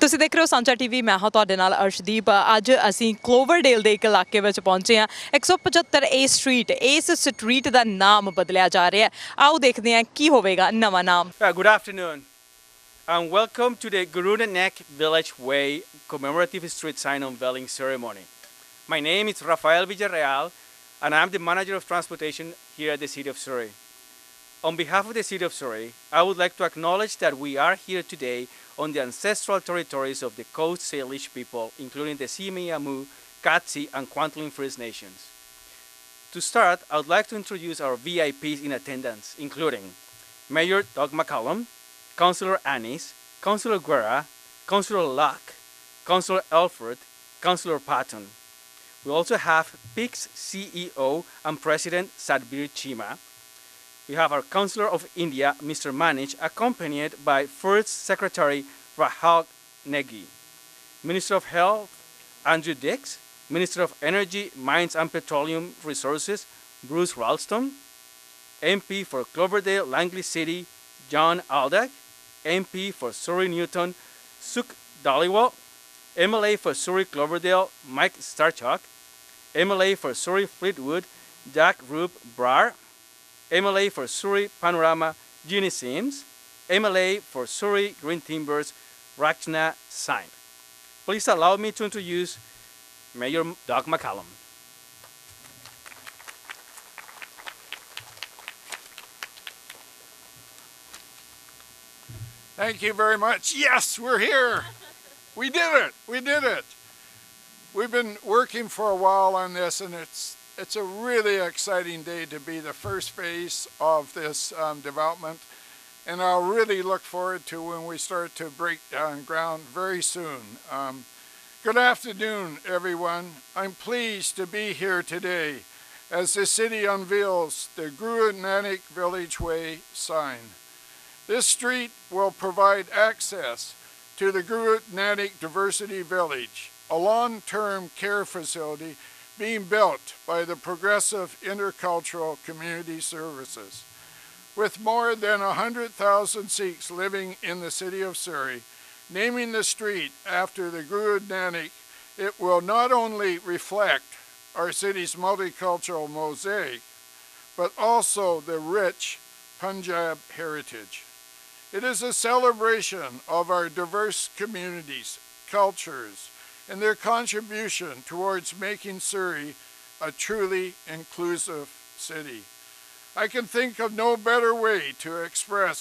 ਤੁਸੀਂ ਦੇਖ ਰਹੇ ਹੋ ਸਾਂਝਾ ਟੀਵੀ। ਮੈਂ ਹਾਂ ਤੁਹਾਡੇ ਨਾਲ ਅਰਸ਼ਦੀਪ। ਅੱਜ ਅਸੀਂ ਕਲੋਵਰਡੇਲ ਦੇ ਇੱਕ ਇਲਾਕੇ ਵਿੱਚ ਪਹੁੰਚੇ ਹਾਂ। 175 ਏ ਸਟਰੀਟ, ਇਸ ਸਟਰੀਟ ਦਾ ਨਾਮ ਬਦਲਿਆ ਜਾ ਰਿਹਾ ਹੈ। ਆਓ ਦੇਖਦੇ ਹਾਂ ਕੀ ਹੋਵੇਗਾ ਨਵਾਂ ਨਾਮ। Good afternoon and welcome to the Guru Nanak Village Way commemorative street sign unveiling ceremony. My name is Rafael Villarreal and I'm the manager of transportation here at the city of Surrey. On behalf of the city of Surrey, I would like to acknowledge that we are here today on the ancestral territories of the Coast Salish people, including the Simiamu, Katsi, and Kwantlen First Nations. To start, I would like to introduce our VIPs in attendance, including Mayor Doug McCallum, Councillor Annis, Councillor Guerra, Councillor Luck, Councillor Elford, Councillor Patton. We also have PIC's CEO and President Sadbir Chima. We have our Councillor of India, Mr. Manich, accompanied by First Secretary Rahul Negi, Minister of Health, Andrew Dix, Minister of Energy, Mines and Petroleum Resources, Bruce Ralston, MP for Cloverdale, Langley City, John Aldag, MP for Surrey Newton, Suk Dhaliwal, MLA for Surrey Cloverdale, Mike Starchuk, MLA for Surrey Fleetwood, Jack Rube Brar, MLA for Surrey Panorama, Ginny Sims, MLA for Surrey Green Timbers, Rachna Sain. Please allow me to introduce Mayor Doug McCallum. Thank you very much. Yes, we're here. We did it. We did it. We've been working for a while on this, and it's a really exciting day to be the first phase of this development, and I'll really look forward to when we start to break ground very soon. Good afternoon, everyone. I'm pleased to be here today as the city unveils the Guru Nanak Village Way sign. This street will provide access to the Guru Nanak Diversity Village, a long-term care facility being built by the Progressive Intercultural Community Services. With more than 100,000 Sikhs living in the city of Surrey, naming the street after the Guru Nanak, it will not only reflect our city's multicultural mosaic, but also the rich Punjab heritage. It is a celebration of our diverse communities, cultures, and their contribution towards making Surrey a truly inclusive city. I can think of no better way to express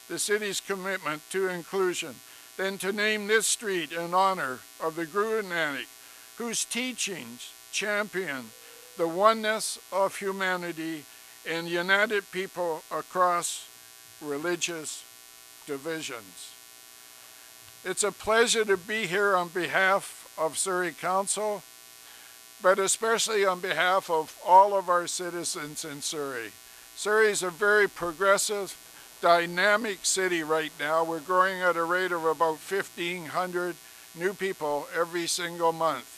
the city's commitment to inclusion than to name this street in honor of the Guru Nanak, whose teachings champion the oneness of humanity and united people across religious divisions. It's a pleasure to be here on behalf of Surrey Council, but especially on behalf of all of our citizens in Surrey. Surrey is a very progressive, dynamic city right now. We're growing at a rate of about 1,500 new people every single month.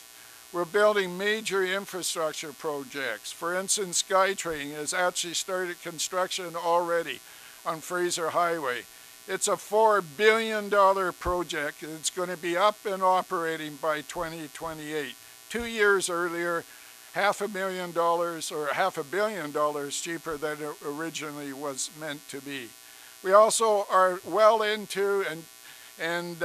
We're building major infrastructure projects. For instance, SkyTrain has actually started construction already on Fraser Highway. It's a $4 billion project. It's going to be up and operating by 2028. 2 years earlier, $500,000 or $500 million cheaper than it originally was meant to be. We also are well into and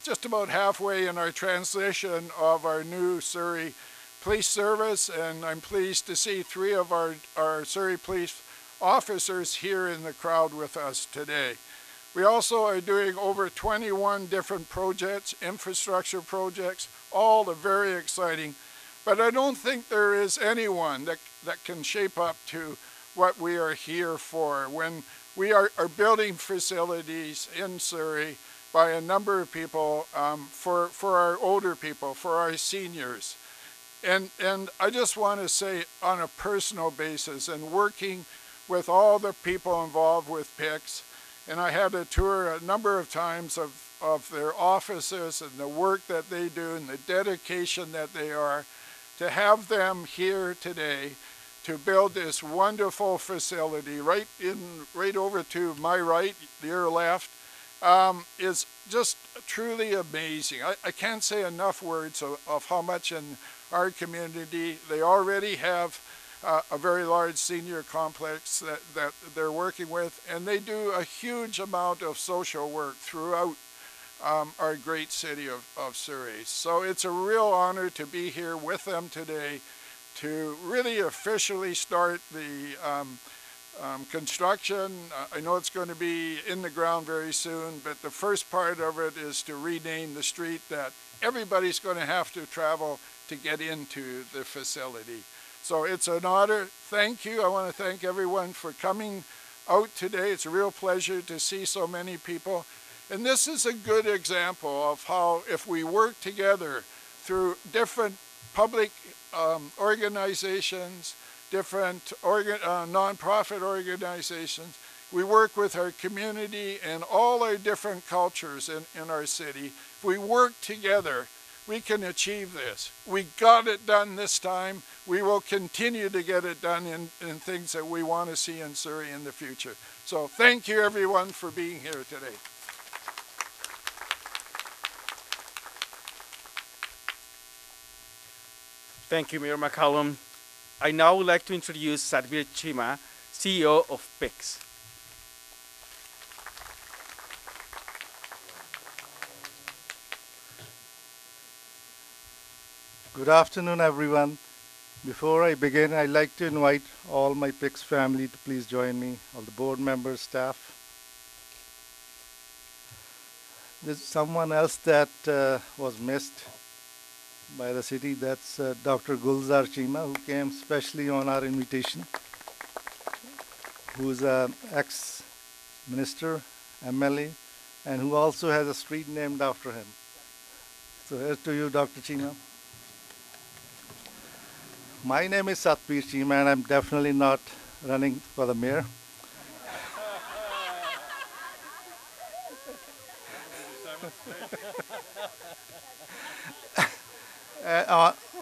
just about halfway in our transition of our new Surrey Police Service, and I'm pleased to see 3 of our Surrey police officers here in the crowd with us today. We also are doing over 21 different projects, infrastructure projects, all are very exciting. But I don't think there is anyone that can shape up to what we are here for when we are building facilities in Surrey by a number of people for our older people, for our seniors. And I just want to say on a personal basis, and working with all the people involved with PICS, and I had a tour a number of times of their offices and the work that they do and the dedication that they are, to have them here today to build this wonderful facility right over to my right, your left, is just truly amazing. I can't say enough words of how much in our community they already have a very large senior complex that they're working with, and they do a huge amount of social work throughout our great city of Surrey. So it's a real honor to be here with them today to really officially start the construction. I know it's going to be in the ground very soon, but the first part of it is to rename the street that everybody's going to have to travel to get into the facility. So it's an honor. Thank you. I want to thank everyone for coming out today. It's a real pleasure to see so many people. And this is a good example of how if we work together through different public organizations, different non-profit organizations, we work with our community and all our different cultures in our city. If we work together, we can achieve this. We got it done this time. We will continue to get it done in things that we want to see in Surrey in the future. So thank you everyone for being here today. Thank you, Mayor McCallum. I now would like to introduce Satbir Chima, CEO of PIX. Good afternoon, everyone. Before I begin, I'd like to invite all my PIX family to please join me, all the board members, staff. There's someone else that was missed by the city. That's Dr. Gulzar Chima, who came specially on our invitation, who's an ex-minister, MLA, and who also has a street named after him. So here's to you, Dr. Chima. My name is Satbir Chima, and I'm definitely not running for the mayor.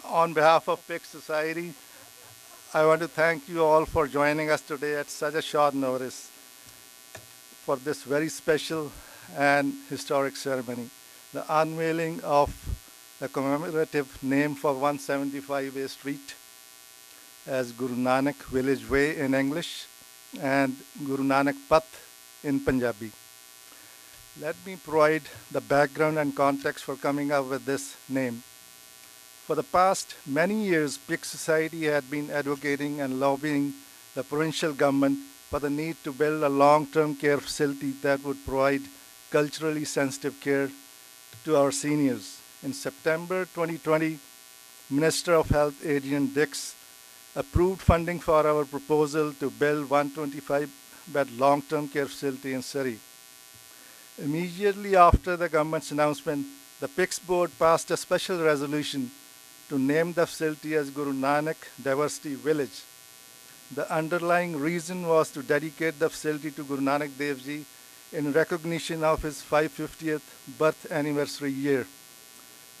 On behalf of PIX Society, I want to thank you all for joining us today at such a short notice for this very special and historic ceremony, the unveiling of the commemorative name for 175A Street as Guru Nanak Village Way in English and Guru Nanak Path in Punjabi. Let me provide the background and context for coming up with this name. For the past many years, PIX Society had been advocating and lobbying the provincial government for the need to build a long-term care facility that would provide culturally sensitive care to our seniors. In September 2020, Minister of Health Adrian Dix approved funding for our proposal to build 125-bed long-term care facility in Surrey. Immediately after the government's announcement, the PIX board passed a special resolution to name the facility as Guru Nanak Diversity Village. The underlying reason was to dedicate the facility to Guru Nanak Dev Ji in recognition of his 550th birth anniversary year,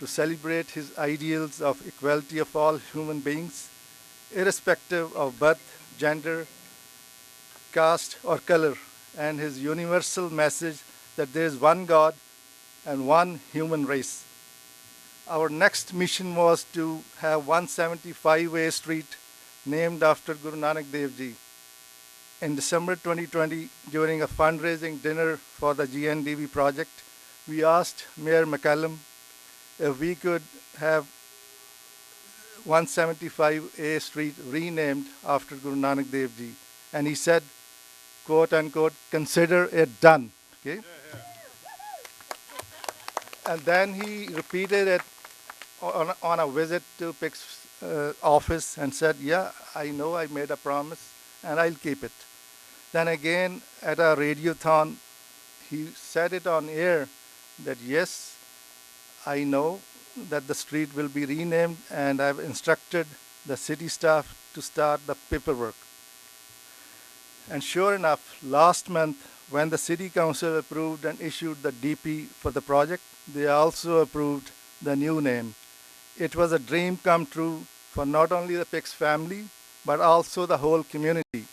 to celebrate his ideals of equality of all human beings, irrespective of birth, gender, caste, or color, and his universal message that there is one God and one human race. Our next mission was to have 175A Street named after Guru Nanak Dev Ji. In December 2020, during a fundraising dinner for the GNDV project, we asked Mayor McCallum if we could have 175A Street renamed after Guru Nanak Dev Ji. And he said, quote unquote, consider it done. Okay? And then he repeated it on a visit to PIC's office and said, yeah, I know I made a promise and I'll keep it. Then again at a radiothon, he said it on air that yes, I know that the street will be renamed and I've instructed the city staff to start the paperwork. And sure enough, last month when the city council approved and issued the DP for the project, they also approved the new name. It was a dream come true for not only the PIX family, but also the whole community.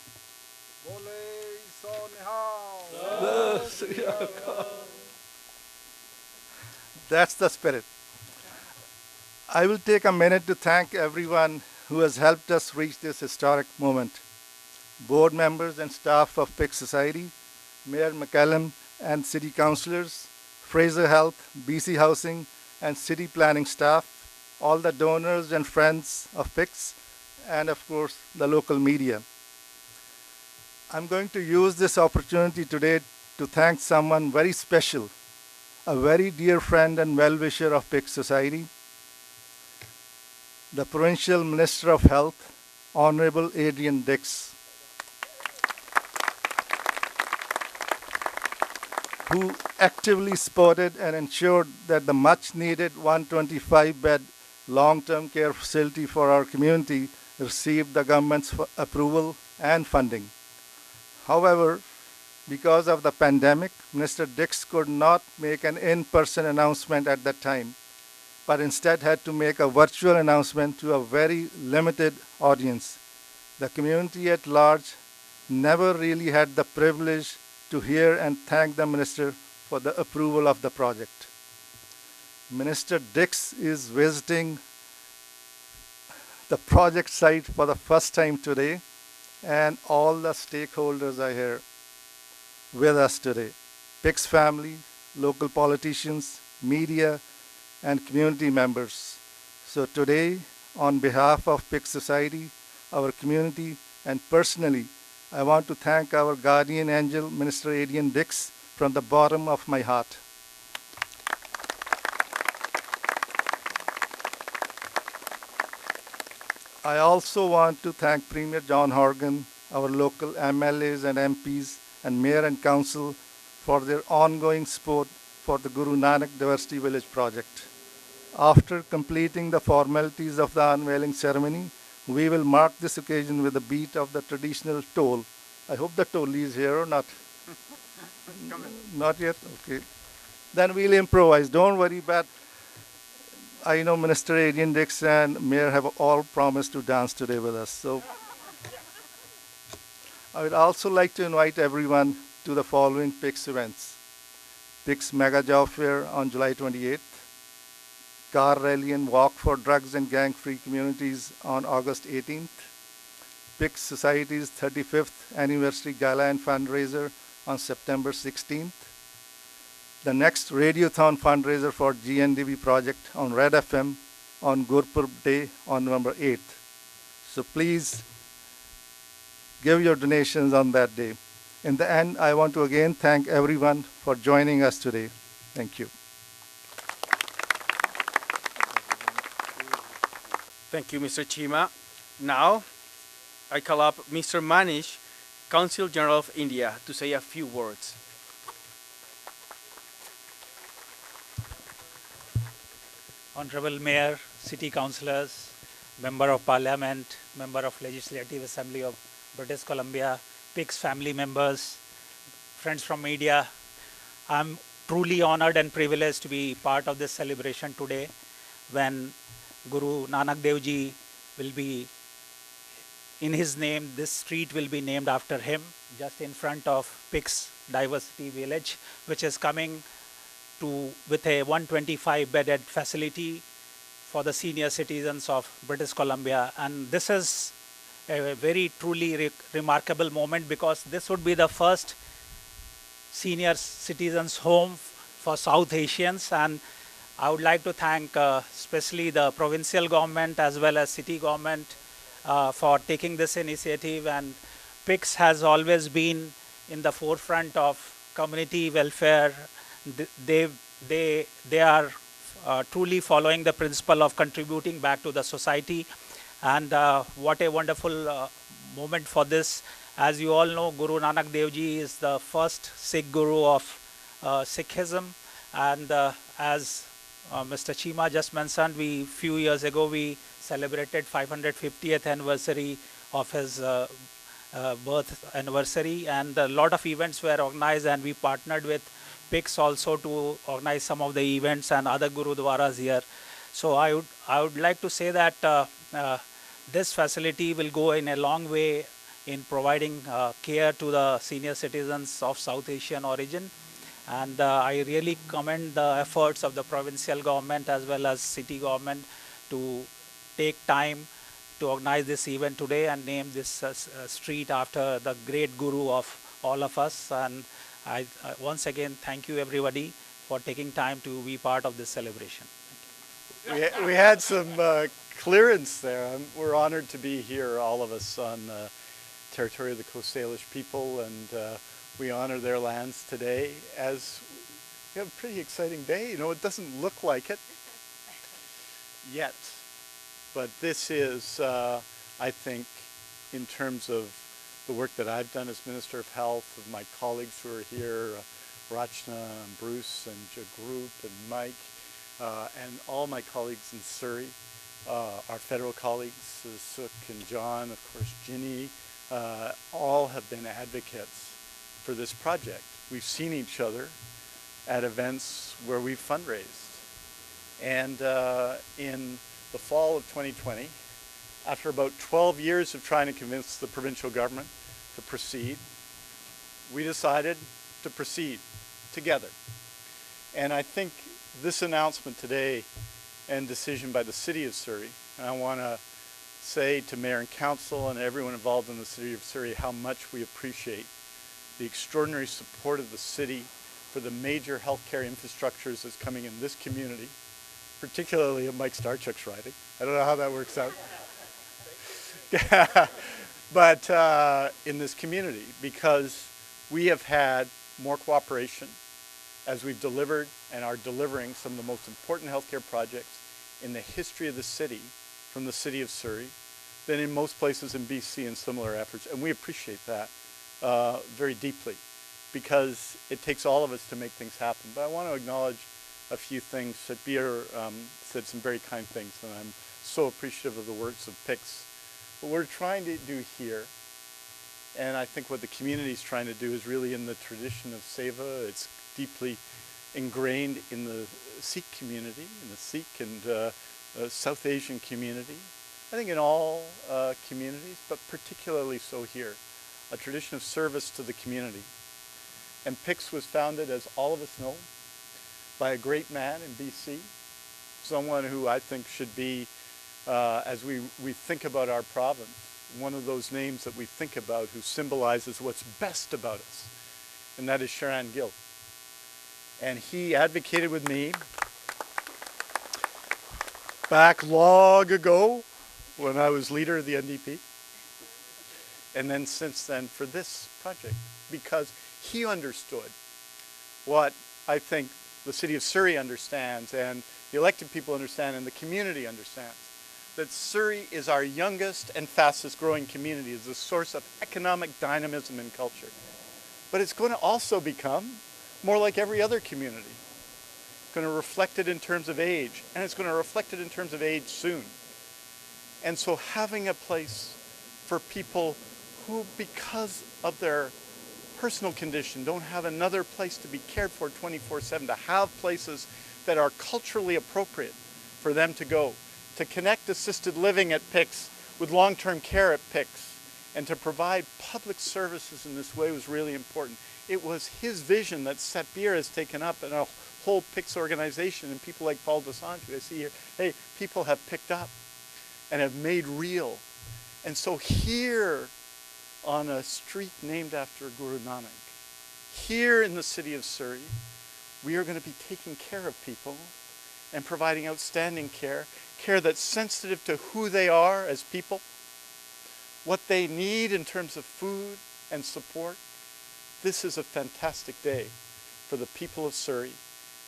That's the spirit. I will take a minute to thank everyone who has helped us reach this historic moment. Board members and staff of PIC Society, Mayor McCallum and city councillors, Fraser Health, BC Housing, and city planning staff, all the donors and friends of PICS, and of course, the local media. I'm going to use this opportunity today to thank someone very special, a very dear friend and well-wisher of PICS Society, the Provincial Minister of Health, Honorable Adrian Dix, who actively supported and ensured that the much-needed 125-bed long-term care facility for our community received the government's approval and funding. However, because of the pandemic, Minister Dix could not make an in-person announcement at that time, but instead had to make a virtual announcement to a very limited audience. The community at large never really had the privilege to hear and thank the Minister for the approval of the project. Minister Dix is visiting the project site for the first time today, and all the stakeholders are here with us today. PICS family, local politicians, media, and community members. So today, on behalf of PICS Society, our community, and personally, I want to thank our guardian angel, Minister Adrian Dix, from the bottom of my heart. I also want to thank Premier John Horgan, our local MLAs and MPs, and Mayor and Council for their ongoing support for the Guru Nanak Diversity Village project. After completing the formalities of the unveiling ceremony, we will mark this occasion with a beat of the traditional toll. I hope the toll is here or not? Not yet? Okay. Then we'll improvise. Don't worry, but I know Minister Adrian Dix and Mayor have all promised to dance today with us. So I would also like to invite everyone to the following PICS events. PICS Mega Job Fair on July 28th, Car Rally and Walk for Drugs and Gang-Free Communities on August 18th, PICS Society's 35th Anniversary Gala and Fundraiser on September 16th, the next Radiothon fundraiser for GNDB project on Red FM on Gurpurb Day on November 8th. So please give your donations on that day. In the end, I want to again thank everyone for joining us today. Thank you. Thank you, Mr. Chima. Now, I call up Mr. Manish, Consul General of India, to say a few words. Honorable Mayor, City Councillors, Member of Parliament, Member of Legislative Assembly of British Columbia, PICS family members, friends from media, I'm truly honored and privileged to be part of this celebration today when Guru Nanak Dev Ji will be, in his name, this street will be named after him, just in front of PICS Diversity Village, which is coming to with a 125-bedded facility for the senior citizens of British Columbia. And this is a very truly remarkable moment because this would be the first senior citizens home for South Asians, and I would like to thank especially the provincial government as well as city government for taking this initiative. And PICS has always been in the forefront of community welfare. They are truly following the principle of contributing back to the society. And what a wonderful moment for this. As you all know, Guru Nanak Dev Ji is the first Sikh Guru of Sikhism. And as Mr. Chima just mentioned, few years ago we celebrated 550th anniversary of his birth anniversary, and a lot of events were organized, and we partnered with PICS also to organize some of the events and other Gurudwaras here. So I would like to say that this facility will go in a long way in providing care to the senior citizens of South Asian origin. And I really commend the efforts of the provincial government as well as city government to take time to organize this event today and name this street after the great guru of all of us. And I once again thank you everybody for taking time to be part of this celebration. We had some clearance there. We're honored to be here, all of us, on territory of the Coast Salish people, and we honor their lands today as we have a pretty exciting day. You know, it doesn't look like it yet, but this is, I think, in terms of the work that I've done as Minister of Health, of my colleagues who are here, Rachna and Bruce and Jagrup and Mike, and all my colleagues in Surrey, our federal colleagues, Suk and John, of course, Ginny, all have been advocates for this project. We've seen each other at events where we've fundraised. And in the fall of 2020, after about 12 years of trying to convince the provincial government to proceed, we decided to proceed together. And I think this announcement today and decision by the City of Surrey, and I want to say to Mayor and Council and everyone involved in the City of Surrey how much we appreciate the extraordinary support of the city for the major healthcare infrastructures that's coming in this community, particularly in Mike Starchuk's riding. I don't know how that works out. But in this community, because we have had more cooperation as we've delivered and are delivering some of the most important healthcare projects in the history of the city from the City of Surrey than in most places in BC in similar efforts. And we appreciate that very deeply, because it takes all of us to make things happen. But I want to acknowledge a few things. Satbir said some very kind things, and I'm so appreciative of the words of PICS. What we're trying to do here, and I think what the community is trying to do, is really in the tradition of Seva. It's deeply ingrained in the Sikh community, in the Sikh and South Asian community. I think in all communities, but particularly so here. A tradition of service to the community. And PICS was founded, as all of us know, by a great man in BC, someone who I think should be, as we think about our province, one of those names that we think about who symbolizes what's best about us, and that is Sharan Gill. And he advocated with me back long ago when I was leader of the NDP, and then since then for this project, because he understood what I think the City of Surrey understands and the elected people understand and the community understands, that Surrey is our youngest and fastest growing community, is a source of economic dynamism and culture. But it's going to also become more like every other community. It's going to reflect it in terms of age, and it's going to reflect it in terms of age soon. And so having a place for people who, because of their personal condition, don't have another place to be cared for 24/7, to have places that are culturally appropriate for them to go, to connect assisted living at PICS with long-term care at PICS, and to provide public services in this way was really important. It was his vision that Satbir has taken up, and a whole PICS organization, and people like Paul Desange, who I see here, hey, people have picked up and have made real. And so here, on a street named after Guru Nanak, here in the City of Surrey, we are going to be taking care of people and providing outstanding care, care that's sensitive to who they are as people, what they need in terms of food and support. This is a fantastic day for the people of Surrey.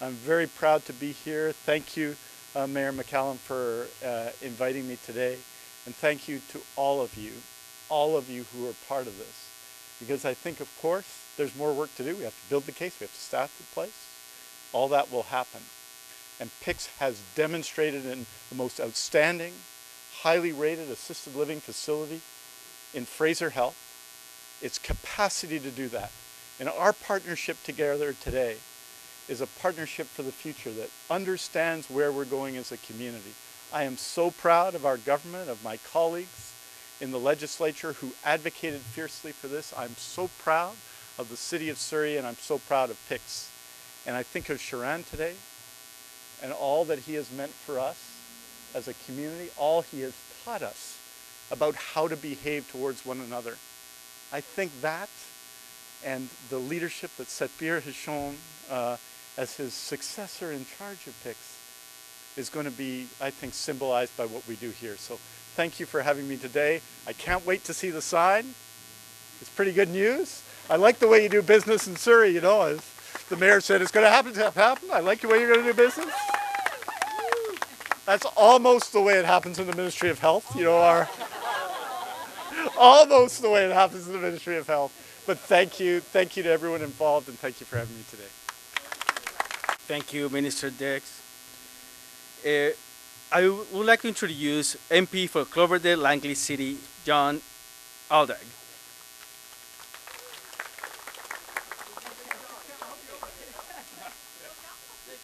I'm very proud to be here. Thank you, Mayor McCallum, for inviting me today. And thank you to all of you who are part of this. Because I think, of course, there's more work to do. We have to build the case. We have to staff the place. All that will happen. And PICS has demonstrated in the most outstanding, highly rated assisted living facility in Fraser Health its capacity to do that. And our partnership together today is a partnership for the future that understands where we're going as a community. I am so proud of our government, of my colleagues in the legislature who advocated fiercely for this. I'm so proud of the City of Surrey, and I'm so proud of PICS. And I think of Sharan today and all that he has meant for us as a community, all he has taught us about how to behave towards one another. I think that and the leadership that Satbir has shown as his successor in charge of PICS is going to be, I think, symbolized by what we do here. So thank you for having me today. I can't wait to see the sign. It's pretty good news. I like the way you do business in Surrey, you know, as the mayor said, it's going to happen. I like the way you're going to do business. That's almost the way it happens in the Ministry of Health, you know, almost the way it happens in the Ministry of Health. But thank you to everyone involved, and thank you for having me today. Thank you, Minister Dix. I would like to introduce MP for Cloverdale Langley City, John Aldag.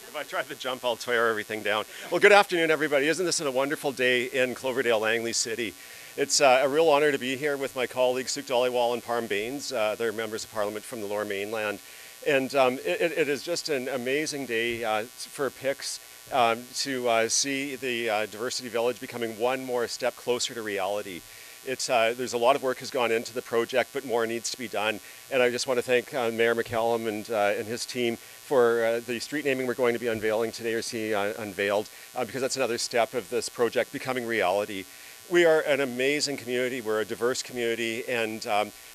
If I try to jump, I'll tear everything down. Well, good afternoon, everybody. Isn't this a wonderful day in Cloverdale Langley City? It's a real honor to be here with my colleagues Suk Dhaliwal and Parm Bains. They're members of Parliament from the Lower Mainland. And it is just an amazing day for PICS to see the Diversity Village becoming one more step closer to reality. There's a lot of work has gone into the project, but more needs to be done. And I just want to thank Mayor McCallum and his team for the street naming we're going to be unveiling today, or see unveiled, because that's another step of this project becoming reality. We are an amazing community, we're a diverse community, and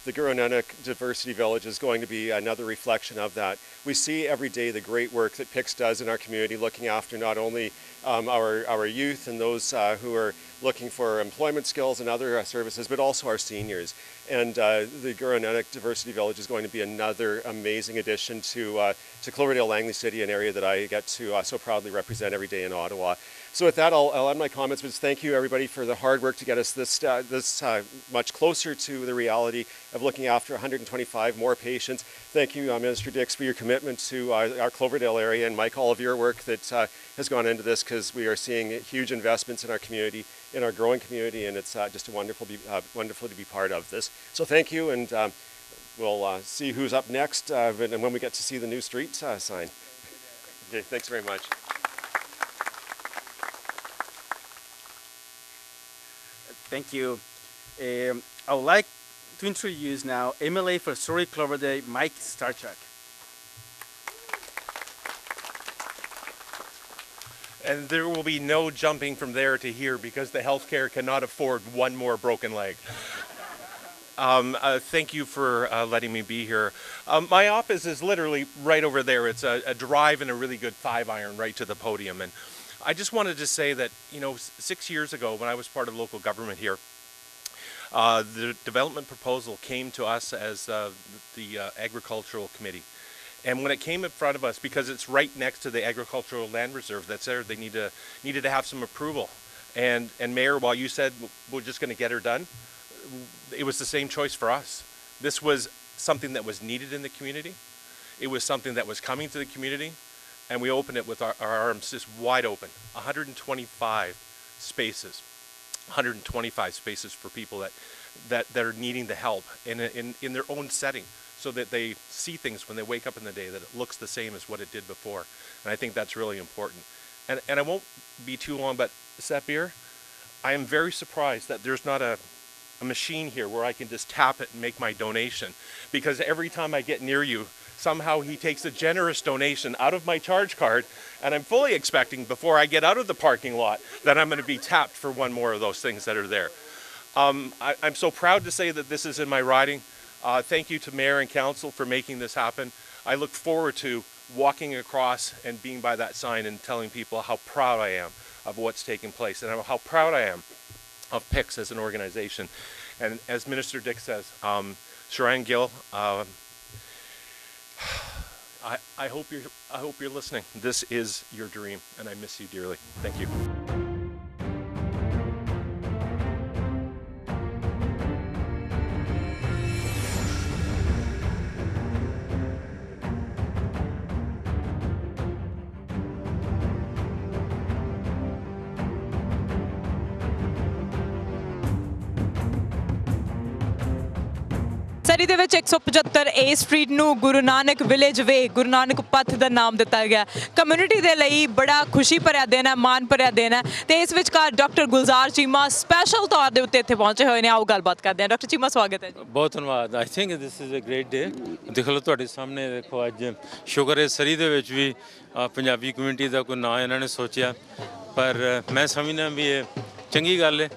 the Guru Nanak Diversity Village is going to be another reflection of that. We see every day the great work that PICS does in our community, looking after not only our youth and those who are looking for employment skills and other services, but also our seniors. And the Guru Nanak Diversity Village is going to be another amazing addition to Cloverdale Langley City, an area that I get to so proudly represent every day in Ottawa. So with that, I'll end my comments, but thank you everybody for the hard work to get us this much closer to the reality of looking after 125 more patients. Thank you, Minister Dix, for your commitment to our Cloverdale area, and Mike, all of your work that has gone into this, because we are seeing huge investments in our community, in our growing community, and it's just wonderful to be part of this. So thank you, and we'll see who's up next and when we get to see the new street sign. Okay, thanks very much. Thank you. I would like to introduce now MLA for Surrey Cloverdale, Mike Starchuk. And there will be no jumping from there to here, because the healthcare cannot afford one more broken leg. Thank you for letting me be here. My office is literally right over there. It's a drive and a really good 5-iron right to the podium. And I just wanted to say that, you know, 6 years ago when I was part of local government here, the development proposal came to us as the Agricultural Committee. And when it came in front of us, because it's right next to the agricultural land reserve that's there, they needed to have some approval. And Mayor, while you said we're just going to get her done, it was the same choice for us. This was something that was needed in the community. It was something that was coming to the community, and we opened it with our arms just wide open. 125 spaces. 125 spaces for people that are needing the help in their own setting, so that they see things when they wake up in the day that it looks the same as what it did before. And I think that's really important. And I won't be too long, but Satbir, I am very surprised that there's not a machine here where I can just tap it and make my donation, because every time I get near you, somehow he takes a generous donation out of my charge card, and I'm fully expecting before I get out of the parking lot that I'm going to be tapped for one more of those things that are there. I'm so proud to say that this is in my riding. Thank you to Mayor and Council for making this happen. I look forward to walking across and being by that sign and telling people how proud I am of what's taking place, and how proud I am of PICS as an organization. And as Minister Dix says, Sharan Gill, I hope you're listening. This is your dream, and I miss you dearly. Thank you. Sir, ਸਰੀ ਦੇ ਵਿੱਚ 175 ਏ street ਨੂੰ Guru Nanak village ਵੇ ਗੁਰੂ ਨਾਨਕ ਪਥ ਦਾ ਨਾਮ ਦਿੱਤਾ ਗਿਆ। Community ਦੇ ਲਈ ਬੜਾ ਖੁਸ਼ੀ ਭਰਿਆ ਦਿਨ ਹੈ, ਮਾਣ ਭਰਿਆ ਦਿਨ ਹੈ ਤੇ ਇਸ ਵਿਚਕਾਰ ਡਾਕਟਰ ਗੁਲਜ਼ਾਰ ਚੀਮਾ ਸਪੈਸ਼ਲ ਤੌਰ ਦੇ ਉੱਤੇ ਇੱਥੇ ਪਹੁੰਚੇ ਹੋਏ ਨੇ। ਆਓ ਗੱਲਬਾਤ ਕਰਦੇ ਹਾਂ। ਡਾਕਟਰ ਚੀਮਾ ਸਵਾਗਤ ਹੈ ਜੀ। ਬਹੁਤ ਧੰਨਵਾਦ। I think this is a great day. ਦੇਖ ਲਓ ਤੁਹਾਡੇ ਸਾਹਮਣੇ, ਦੇਖੋ ਅੱਜ ਸ਼ੁਕਰ ਹੈ ਸਰੀ ਦੇ ਵਿੱਚ ਵੀ ਪੰਜਾਬੀ ਕਮਿਊਨਿਟੀ ਦਾ ਕੋਈ ਨਾਂ ਇਹਨਾਂ ਨੇ ਸੋਚਿਆ, ਪਰ ਮੈਂ ਸਮਝਦਾ ਵੀ ਇਹ ਚੰਗੀ ਗੱਲ ਹੈ।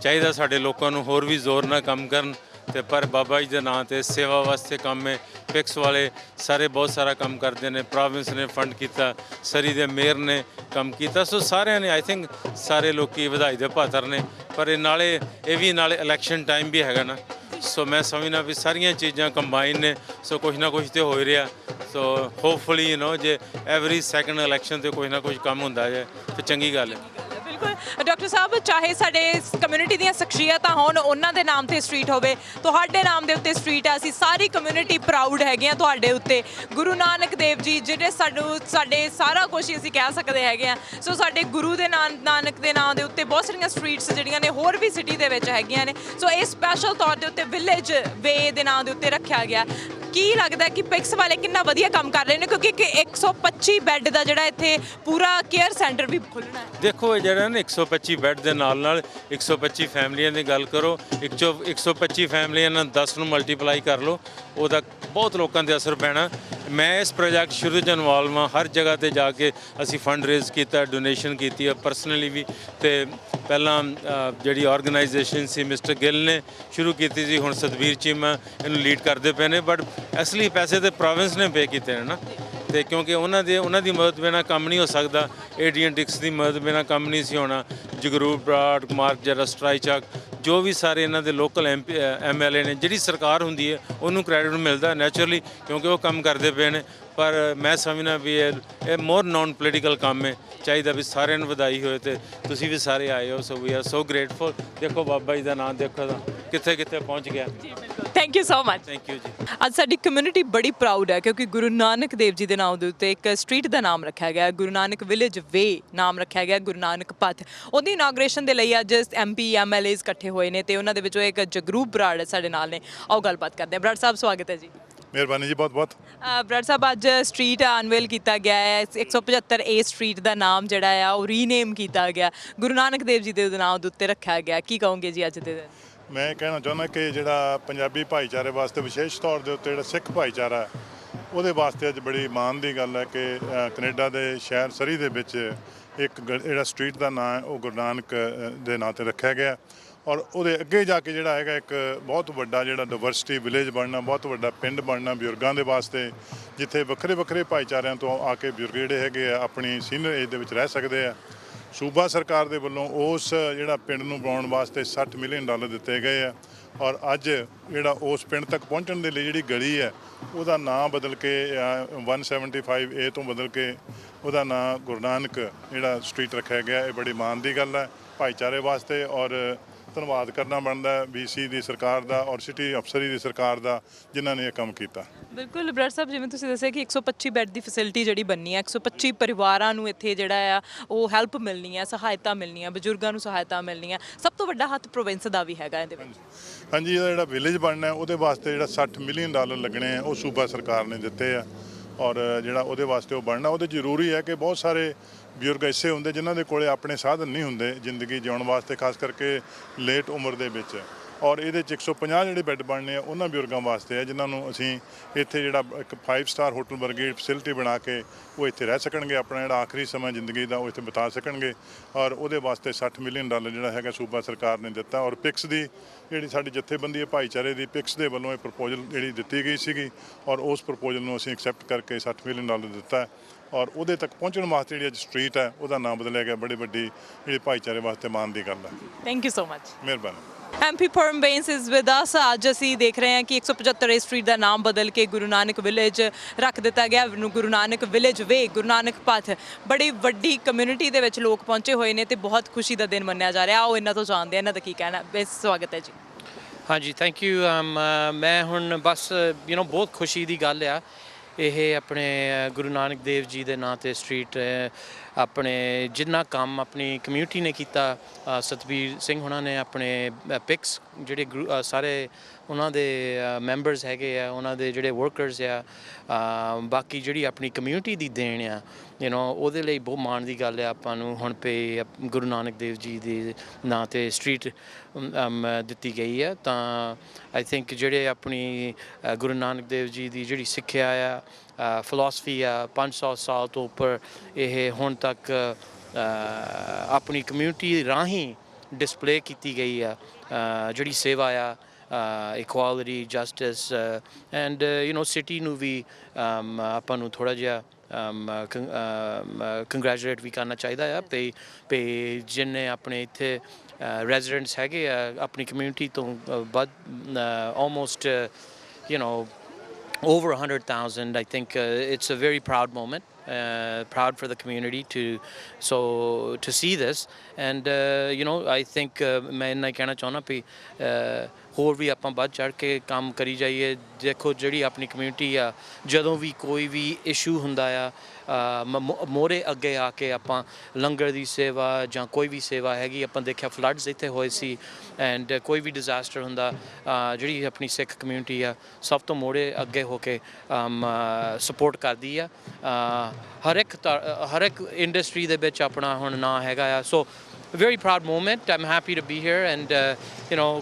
ਚਾਹੀਦਾ ਸਾਡੇ ਲੋਕਾਂ ਨੂੰ ਹੋਰ ਵੀ ਜ਼ੋਰ ਨਾਲ ਕੰਮ ਕਰਨ ਤੇ ਪਰ ਬਾਬਾ ਜੀ ਦੇ ਨਾਂ ਤੇ ਸੇਵਾ ਵਾਸਤੇ ਕੰਮ ਹੈ। ਪਿਕਸ ਵਾਲੇ ਸਾਰੇ ਬਹੁਤ ਸਾਰਾ ਕੰਮ ਕਰਦੇ ਨੇ, ਪ੍ਰੋਵਿੰਸ ਨੇ ਫੰਡ ਕੀਤਾ, ਸਰੀ ਦੇ ਮੇਅਰ ਨੇ ਕੰਮ ਕੀਤਾ, ਸੋ ਸਾਰਿਆਂ ਨੇ ਆਈ ਥਿੰਕ ਸਾਰੇ ਲੋਕੀ ਵਧਾਈ ਦੇ ਪਾਤਰ ਨੇ। ਪਰ ਇਹ ਨਾਲੇ ਇਹ ਵੀ ਨਾਲੇ ਇਲੈਕਸ਼ਨ ਟਾਈਮ ਵੀ ਹੈਗਾ ਨਾ, ਸੋ ਮੈਂ ਸਮਝਦਾ ਵੀ ਸਾਰੀਆਂ ਚੀਜ਼ਾਂ ਕੰਬਾਈਨ ਨੇ, ਸੋ ਕੁਛ ਨਾ ਕੁਛ ਤੇ ਹੋ ਹੀ ਰਿਹਾ। ਸੋ ਹੋਪਫੁਲੀ ਜੇ ਐਵਰੀ ਸੈਕਿੰਡ ਇਲੈਕਸ਼ਨ ਤੇ ਕੁਛ ਨਾ ਕੁਛ ਕੰਮ ਹੁੰਦਾ ਜਾਏ ਤੇ ਚੰਗੀ ਗੱਲ ਹੈ। ਬਿਲਕੁਲ ਡਾਕਟਰ ਸਾਹਿਬ, ਚਾਹੇ ਸਾਡੇ ਕਮਿਊਨਿਟੀ ਦੀਆਂ ਸ਼ਖਸੀਅਤਾਂ ਹੋਣ, ਉਹਨਾਂ ਦੇ ਨਾਮ ਤੇ ਸਟਰੀਟ ਹੋਵੇ, ਤੁਹਾਡੇ ਨਾਮ ਦੇ ਉੱਤੇ ਸਟਰੀਟ ਹੈ। ਅਸੀਂ ਸਾਰੀ ਕਮਿਊਨਿਟੀ ਪ੍ਰਾਊਡ ਹੈਗੇ ਆ ਤੁਹਾਡੇ ਉੱਤੇ। ਗੁਰੂ ਨਾਨਕ ਦੇਵ ਜੀ ਜਿਹੜੇ ਸਾਡੇ ਸਾਰਾ ਕੁਝ ਅਸੀਂ ਕਹਿ ਸਕਦੇ ਹੈਗੇ ਆ। ਸੋ ਸਾਡੇ ਗੁਰੂ ਦੇ ਨਾਨਕ ਦੇ ਨਾਂ ਦੇ ਉੱਤੇ ਬਹੁਤ ਸਾਰੀਆਂ ਸਟਰੀਟਸ ਜਿਹੜੀਆਂ ਨੇ ਹੋਰ ਵੀ ਸਿਟੀ ਦੇ ਵਿੱਚ ਹੈਗੀਆਂ ਨੇ। ਸੋ ਇਹ ਸਪੈਸ਼ਲ ਤੌਰ ਦੇ ਉੱਤੇ ਵਿਲੇਜ ਵੇ ਦੇ ਨਾਂ ਦੇ ਉੱਤੇ ਰੱਖਿਆ ਗਿਆ। ਕੀ ਲੱਗਦਾ ਕਿ ਪਿਕਸ ਵਾਲੇ ਕਿੰਨਾ ਵਧੀਆ ਕੰਮ ਕਰ ਰਹੇ ਨੇ, ਕਿਉਂਕਿ 125 ਬੈੱਡ ਦਾ ਜਿਹੜਾ ਇੱਥੇ ਪੂਰਾ ਕੇਅਰ ਸੈਂਟਰ ਵੀ ਖੁੱਲ੍ਹਣਾ ਹੈ। ਦੇਖੋ ਜਿਹੜਾ ਨਾ 125 ਬੈੱਡ ਦੇ ਨਾਲ 125 ਫੈਮਲੀਆਂ ਦੀ ਗੱਲ ਕਰੋ, 125 ਫੈਮਲੀਆਂ ਨਾਲ 10 ਨੂੰ ਮਲਟੀਪਲਾਈ ਕਰ ਲਓ, ਉਹਦਾ ਬਹੁਤ ਲੋਕਾਂ ਦੇ ਅਸਰ ਪੈਣਾ। ਮੈਂ ਇਸ ਪ੍ਰੋਜੈਕਟ ਸ਼ੁਰੂ ਤੋਂ ਇਨਵੋਲਵ ਹਾਂ। ਹਰ ਜਗ੍ਹਾ ਤੇ ਜਾ ਕੇ ਅਸੀਂ ਫੰਡ ਰੇਜ਼ ਕੀਤਾ, ਡੋਨੇਸ਼ਨ ਕੀਤੀ ਹੈ ਪਰਸਨਲੀ ਵੀ। ਤੇ ਪਹਿਲਾਂ ਜਿਹੜੀ ਆਰਗੇਨਾਈਜੇਸ਼ਨ ਸੀ ਮਿਸਟਰ ਗਿੱਲ ਨੇ ਸ਼ੁਰੂ ਕੀਤੀ ਸੀ, ਹੁਣ ਸਤਬੀਰ ਚੀਮਾ ਇਹਨੂੰ ਲੀਡ ਕਰਦੇ ਪਏ ਨੇ, ਬਟ ਅਸਲੀ ਪੈਸੇ ਤੇ ਪ੍ਰੋਵਿੰਸ ਨੇ ਪੇ ਕੀਤੇ ਨੇ ਨਾ, ਤੇ ਕਿਉਂਕਿ ਉਹਨਾਂ ਦੀ ਮਦਦ ਬਿਨਾਂ ਕੰਮ ਨਹੀਂ ਹੋ ਸਕਦਾ। ਏਡੀਅਨ ਡਿਕਸ ਦੀ ਮਦਦ ਬਿਨਾਂ ਕੰਮ ਨਹੀਂ ਸੀ ਹੋਣਾ। ਜਗਰੂਪ ਬਰਾੜ, ਮਾਰਕ ਜਰਾ ਸਟਰਾਈਚਕ, ਜੋ ਵੀ ਸਾਰੇ ਇਹਨਾਂ ਦੇ ਲੋਕਲ MLA ਨੇ, ਜਿਹੜੀ ਸਰਕਾਰ ਹੁੰਦੀ ਹੈ ਉਹਨੂੰ ਕ੍ਰੈਡਿਟ ਮਿਲਦਾ ਨੈਚੁਰਲੀ, ਕਿਉਂਕਿ ਉਹ ਕੰਮ ਕਰਦੇ ਪਏ ਨੇ। ਪਰ ਮੈਂ ਸਮਝਦਾ ਵੀ ਇਹ ਮੋਰ ਨਾਨ ਪੋਲੀਟੀਕਲ ਕੰਮ ਹੈ। ਚਾਹੀਦਾ ਵੀ ਸਾਰਿਆਂ ਨੂੰ ਵਧਾਈ ਹੋਏ ਤੇ ਤੁਸੀਂ ਵੀ ਸਾਰੇ ਆਏ ਹੋ। ਸੋ ਵੀ ਆਰ ਸੋ ਗ੍ਰੇਟਫੁਲ। ਦੇਖੋ ਬਾਬਾ ਜੀ ਦਾ ਨਾਮ ਦੇਖੋ ਕਿੱਥੇ ਕਿੱਥੇ ਪਹੁੰਚ ਗਿਆ। Thank you so much. Thank you ਜੀ। ਅੱਜ ਸਾਡੀ ਕਮਿਊਨਿਟੀ ਬੜੀ ਪ੍ਰਾਊਡ ਹੈ ਕਿਉਂਕਿ ਗੁਰੂ ਨਾਨਕ ਦੇਵ ਜੀ ਦੇ ਨਾਮ ਦੇ ਉੱਤੇ ਇੱਕ ਸਟਰੀਟ ਦਾ ਨਾਮ ਰੱਖਿਆ ਗਿਆ, ਗੁਰੂ ਨਾਨਕ ਵਿਲੇਜ ਵੇ ਨਾਮ ਰੱਖਿਆ ਗਿਆ, ਗੁਰੂ ਨਾਨਕ ਪਥ। ਉਹਦੀ ਇਨਾਗਰੇਸ਼ਨ ਦੇ ਲਈ ਅੱਜ MP MLAs ਇਕੱਠੇ ਹੋਏ ਨੇ ਤੇ ਉਹਨਾਂ ਦੇ ਵਿੱਚੋਂ ਇੱਕ ਜਗਰੂਪ ਬਰਾੜ ਸਾਡੇ ਨਾਲ ਨੇ। ਆਓ ਗੱਲਬਾਤ ਕਰਦੇ ਹਾਂ। ਬਰਾੜ ਸਾਹਿਬ ਸਵਾਗਤ ਹੈ ਜੀ। ਮਿਹਰਬਾਨੀ ਜੀ, ਬਹੁਤ ਬਹੁਤ। ਬਰਾੜ ਸਾਹਿਬ, ਅੱਜ ਸਟਰੀਟ ਅਨਵੇਲ ਕੀਤਾ ਗਿਆ ਹੈ। 175 ਏ ਸਟਰੀਟ ਦਾ ਨਾਮ ਜਿਹੜਾ ਆ ਉਹ ਰੀਨੇਮ ਕੀਤਾ ਗਿਆ, ਗੁਰੂ ਨਾਨਕ ਦੇਵ ਜੀ ਦੇ ਨਾਮ ਦੇ ਉੱਤੇ ਰੱਖਿਆ ਗਿਆ। ਕੀ ਕਹੋਗੇ ਜੀ ਅੱਜ ਦੇ ਦਿਨ? ਮੈਂ ਇਹ ਕਹਿਣਾ ਚਾਹੁੰਦਾ ਕਿ ਜਿਹੜਾ ਪੰਜਾਬੀ ਭਾਈਚਾਰੇ ਵਾਸਤੇ ਵਿਸ਼ੇਸ਼ ਤੌਰ ਦੇ ਉੱਤੇ ਜਿਹੜਾ ਸਿੱਖ ਭਾਈਚਾਰਾ ਹੈ ਉਹਦੇ ਵਾਸਤੇ ਅੱਜ ਬੜੀ ਮਾਣ ਦੀ ਗੱਲ ਹੈ ਕਿ ਕੈਨੇਡਾ ਦੇ ਸ਼ਹਿਰ ਸਰੀ ਦੇ ਵਿੱਚ ਇੱਕ ਜਿਹੜਾ ਸਟਰੀਟ ਦਾ ਨਾਂ ਹੈ ਉਹ ਗੁਰੂ ਨਾਨਕ ਦੇ ਨਾਂ 'ਤੇ ਰੱਖਿਆ ਗਿਆ। ਔਰ ਉਹਦੇ ਅੱਗੇ ਜਾ ਕੇ ਜਿਹੜਾ ਹੈਗਾ ਇੱਕ ਬਹੁਤ ਵੱਡਾ ਜਿਹੜਾ ਡਾਇਵਰਸਿਟੀ ਵਿਲੇਜ ਬਣਨਾ, ਬਹੁਤ ਵੱਡਾ ਪਿੰਡ ਬਣਨਾ ਬਜ਼ੁਰਗਾਂ ਦੇ ਵਾਸਤੇ, ਜਿੱਥੇ ਵੱਖਰੇ ਵੱਖਰੇ ਭਾਈਚਾਰਿਆਂ ਤੋਂ ਆ ਕੇ ਬਜ਼ੁਰਗ ਜਿਹੜੇ ਹੈਗੇ ਆ ਆਪਣੀ ਸੀਨੀਅਰ ਏਜ ਦੇ ਵਿੱਚ ਰਹਿ ਸਕਦੇ ਆ। ਸੂਬਾ ਸਰਕਾਰ ਦੇ ਵੱਲੋਂ ਉਸ ਜਿਹੜਾ ਪਿੰਡ ਨੂੰ ਬਣਾਉਣ ਵਾਸਤੇ $60 ਮਿਲੀਅਨ ਦਿੱਤੇ ਗਏ ਆ। ਔਰ ਅੱਜ ਜਿਹੜਾ ਉਸ ਪਿੰਡ ਤੱਕ ਪਹੁੰਚਣ ਦੇ ਲਈ ਜਿਹੜੀ ਗਲੀ ਹੈ ਉਹਦਾ ਨਾਂ ਬਦਲ ਕੇ 175A ਤੋਂ ਬਦਲ ਕੇ ਉਹਦਾ ਨਾਂ ਗੁਰੂ ਨਾਨਕ ਜਿਹੜਾ ਸਟਰੀਟ ਰੱਖਿਆ ਗਿਆ। ਇਹ ਬੜੀ ਮਾਣ ਦੀ ਗੱਲ ਹੈ ਭਾਈਚਾਰੇ ਵਾਸਤੇ। ਔਰ ਧੰਨਵਾਦ ਕਰਨਾ ਬਣਦਾ BC ਦੀ ਸਰਕਾਰ ਦਾ ਔਰ ਸਿਟੀ ਅਫਸਰੀ ਦੀ ਸਰਕਾਰ ਦਾ ਜਿਨ੍ਹਾਂ ਨੇ ਇਹ ਕੰਮ ਕੀਤਾ। ਬਿਲਕੁਲ ਬਰਾੜ ਸਾਹਿਬ, ਜਿਵੇਂ ਤੁਸੀਂ ਦੱਸਿਆ ਕਿ 125 ਬੈੱਡ ਦੀ ਫੈਸਿਲਿਟੀ ਜਿਹੜੀ ਬਣਨੀ ਹੈ, 125 ਪਰਿਵਾਰਾਂ ਨੂੰ ਇੱਥੇ ਜਿਹੜਾ ਆ ਉਹ ਹੈਲਪ ਮਿਲਣੀ ਹੈ, ਸਹਾਇਤਾ ਮਿਲਣੀ ਹੈ, ਬਜ਼ੁਰਗਾਂ ਨੂੰ ਸਹਾਇਤਾ ਮਿਲਣੀ ਹੈ। ਸਭ ਤੋਂ ਵੱਡਾ ਹੱਥ ਪ੍ਰੋਵਿੰਸ ਦਾ ਵੀ ਹੈਗਾ ਇਹਦੇ ਵਿੱਚ। ਹਾਂਜੀ, ਇਹਦਾ ਜਿਹੜਾ ਵਿਲੇਜ ਬਣਨਾ ਉਹਦੇ ਵਾਸਤੇ ਜਿਹੜਾ $60 ਮਿਲੀਅਨ ਲੱਗਣੇ ਆ ਉਹ ਸੂਬਾ ਸਰਕਾਰ ਨੇ ਦਿੱਤੇ ਆ। ਔਰ ਜਿਹੜਾ ਉਹਦੇ ਵਾਸਤੇ ਉਹ ਬਣਨਾ, ਉਹਦੇ ਜ਼ਰੂਰੀ ਹੈ ਕਿ ਬਹੁਤ ਸਾਰੇ ਬਜ਼ੁਰਗ ਐਸੇ ਹੁੰਦੇ ਜਿਨ੍ਹਾਂ ਦੇ ਕੋਲੇ ਆਪਣੇ ਸਾਧਨ ਨਹੀਂ ਹੁੰਦੇ ਜ਼ਿੰਦਗੀ ਜਿਉਣ ਵਾਸਤੇ, ਖਾਸ ਕਰਕੇ ਲੇਟ ਉਮਰ ਦੇ ਵਿੱਚ। ਔਰ ਇਹਦੇ 'ਚ 150 ਜਿਹੜੇ ਬੈੱਡ ਬਣਨੇ ਆ ਉਹਨਾਂ ਬਜ਼ੁਰਗਾਂ ਵਾਸਤੇ ਹੈ ਜਿਨ੍ਹਾਂ ਨੂੰ ਅਸੀਂ ਇੱਥੇ ਜਿਹੜਾ ਇੱਕ 5 ਸਟਾਰ ਹੋਟਲ ਵਰਗੀ ਫੈਸਿਲਿਟੀ ਬਣਾ ਕੇ ਉਹ ਇੱਥੇ ਰਹਿ ਸਕਣਗੇ, ਆਪਣਾ ਜਿਹੜਾ ਆਖਰੀ ਸਮਾਂ ਜ਼ਿੰਦਗੀ ਦਾ ਉਹ ਇੱਥੇ ਬਿਤਾ ਸਕਣਗੇ। ਔਰ ਉਹਦੇ ਵਾਸਤੇ $60 ਮਿਲੀਅਨ ਜਿਹੜਾ ਹੈਗਾ ਸੂਬਾ ਸਰਕਾਰ ਨੇ ਦਿੱਤਾ। ਔਰ ਪਿਕਸ ਦੀ ਜਿਹੜੀ ਸਾਡੀ ਜਥੇਬੰਦੀ ਹੈ ਭਾਈਚਾਰੇ ਦੀ, ਪਿਕਸ ਦੇ ਵੱਲੋਂ ਇਹ ਪ੍ਰਪੋਜ਼ਲ ਜਿਹੜੀ ਦਿੱਤੀ ਗਈ ਸੀਗੀ ਔਰ ਉਸ ਪ੍ਰਪੋਜ਼ਲ ਨੂੰ ਅਸੀਂ ਐਕਸੈਪਟ ਕਰਕੇ $60 ਮਿਲੀਅਨ ਦਿੱਤਾ। ਔਰ ਉਹਦੇ ਤੱਕ ਪਹੁੰਚਣ ਵਾਸਤੇ ਜਿਹੜੀ ਅੱਜ ਸਟਰੀਟ ਹੈ ਉਹਦਾ ਨਾਮ ਬਦਲਿਆ ਗਿਆ। ਬੜੀ ਵੱਡੀ ਜਿਹੜੀ ਭਾਈਚਾਰੇ ਵਾਸਤੇ ਮਾਣ ਦੀ ਗੱਲ ਹੈ। Thank you so much. ਮਿਹਰਬਾਨੀ। MP Parmbains is with us। ਅੱਜ ਅਸੀਂ ਦੇਖ ਰਹੇ ਹਾਂ ਕਿ 175 ਸਟਰੀਟ ਦਾ ਨਾਮ ਬਦਲ ਕੇ ਗੁਰੂ ਨਾਨਕ ਵਿਲੇਜ ਰੱਖ ਦਿੱਤਾ ਗਿਆ, ਗੁਰੂ ਨਾਨਕ ਵਿਲੇਜ ਵੇ, ਗੁਰੂ ਨਾਨਕ ਪਥ। ਬੜੀ ਵੱਡੀ ਕਮਿਊਨਿਟੀ ਦੇ ਵਿੱਚ ਲੋਕ ਪਹੁੰਚੇ ਹੋਏ ਨੇ ਤੇ ਬਹੁਤ ਖੁਸ਼ੀ ਦਾ ਦਿਨ ਮੰਨਿਆ ਜਾ ਰਿਹਾ। ਆਓ ਇਹਨਾਂ ਤੋਂ ਜਾਣਦੇ ਹਾਂ ਇਹਨਾਂ ਦਾ ਕੀ ਕਹਿਣਾ। ਬੇਸ ਸਵਾਗਤ ਹੈ ਜੀ। ਹਾਂਜੀ, ਥੈਂਕ ਯੂ। ਮੈਂ ਹੁਣ ਬਸ ਬਹੁਤ ਖੁਸ਼ੀ ਦੀ ਗੱਲ ਆ। ਇਹ ਆਪਣੇ ਗੁਰੂ ਨਾਨਕ ਦੇਵ ਜੀ ਦੇ ਨਾਂ 'ਤੇ ਸਟਰੀਟ ਆਪਣੇ ਜਿੰਨਾ ਕੰਮ ਆਪਣੀ ਕਮਿਊਨਿਟੀ ਨੇ ਕੀਤਾ ਸਤਬੀਰ ਸਿੰਘ ਹੁਣਾਂ ਨੇ ਆਪਣੇ ਪਿਕਸ ਜਿਹੜੇ ਸਾਰੇ ਉਹਨਾਂ ਦੇ ਮੈਂਬਰਸ ਹੈਗੇ ਆ ਉਹਨਾਂ ਦੇ ਜਿਹੜੇ ਵਰਕਰਸ ਆ ਬਾਕੀ ਜਿਹੜੀ ਆਪਣੀ ਕਮਿਊਨਿਟੀ ਦੀ ਦੇਣ ਆ ਉਹਦੇ ਲਈ ਬਹੁਤ ਮਾਣ ਦੀ ਗੱਲ ਆ ਆਪਾਂ ਨੂੰ ਹੁਣ ਪੇ ਗੁਰੂ ਨਾਨਕ ਦੇਵ ਜੀ ਦੇ ਨਾਂ 'ਤੇ ਸਟਰੀਟ ਦਿੱਤੀ ਗਈ ਆ ਤਾਂ ਆਈ ਥਿੰਕ ਜਿਹੜੇ ਆਪਣੀ ਗੁਰੂ ਨਾਨਕ ਦੇਵ ਜੀ ਦੀ ਜਿਹੜੀ ਸਿੱਖਿਆ ਆ ਫਿਲਾਸਫੀ ਆ 500 ਸਾਲ ਤੋਂ ਉੱਪਰ ਇਹ ਹੁਣ ਤੱਕ ਆਪਣੀ ਕਮਿਊਨਿਟੀ ਰਾਹੀਂ ਡਿਸਪਲੇ ਕੀਤੀ ਗਈ ਆ ਜਿਹੜੀ ਸੇਵਾ ਆ equality, justice, and city ਨੂੰ ਵੀ ਆਪਾਂ ਨੂੰ ਥੋੜ੍ਹਾ ਜਿਹਾ ਕੰਗ੍ਰੈਚੁਲੇਟ ਵੀ ਕਰਨਾ ਚਾਹੀਦਾ ਆ ਪੇ ਜਿੰਨੇ ਆਪਣੇ ਇੱਥੇ ਰੈਜ਼ੀਡੈਂਟਸ ਹੈਗੇ ਆ ਆਪਣੀ ਕਮਿਊਨਿਟੀ ਤੋਂ ਵੱਧ almost over 100,000. I think it's a very proud moment. Proud for the community to see this, and I think मैं इन्ना कहना चाहना भी ਹੋਰ ਵੀ ਆਪਾਂ ਵੱਧ ਚੜ੍ਹ ਕੇ ਕੰਮ ਕਰੀ ਜਾਈਏ ਦੇਖੋ ਜਿਹੜੀ ਆਪਣੀ ਕਮਿਊਨਿਟੀ ਆ ਜਦੋਂ ਵੀ ਕੋਈ ਵੀ ਇਸ਼ੂ ਹੁੰਦਾ ਆ ਮੋਹਰੇ ਅੱਗੇ ਆ ਕੇ ਆਪਾਂ ਲੰਗਰ ਦੀ ਸੇਵਾ ਜਾਂ ਕੋਈ ਵੀ ਸੇਵਾ ਹੈਗੀ ਆਪਾਂ ਦੇਖਿਆ ਫਲੱਡਸ ਇੱਥੇ ਹੋਏ ਸੀ ਐਂਡ ਕੋਈ ਵੀ ਡਿਜ਼ਾਸਟਰ ਹੁੰਦਾ ਜਿਹੜੀ ਆਪਣੀ ਸਿੱਖ ਕਮਿਊਨਿਟੀ ਆ ਸਭ ਤੋਂ ਮੋਹਰੇ ਅੱਗੇ ਹੋ ਕੇ ਸਪੋਰਟ ਕਰਦੀ ਆ ਹਰ ਇੱਕ ਇੰਡਸਟਰੀ ਦੇ ਵਿੱਚ ਆਪਣਾ ਹੁਣ ਨਾਂ ਹੈਗਾ ਆ ਸੋ a very proud moment. I'm happy to be here and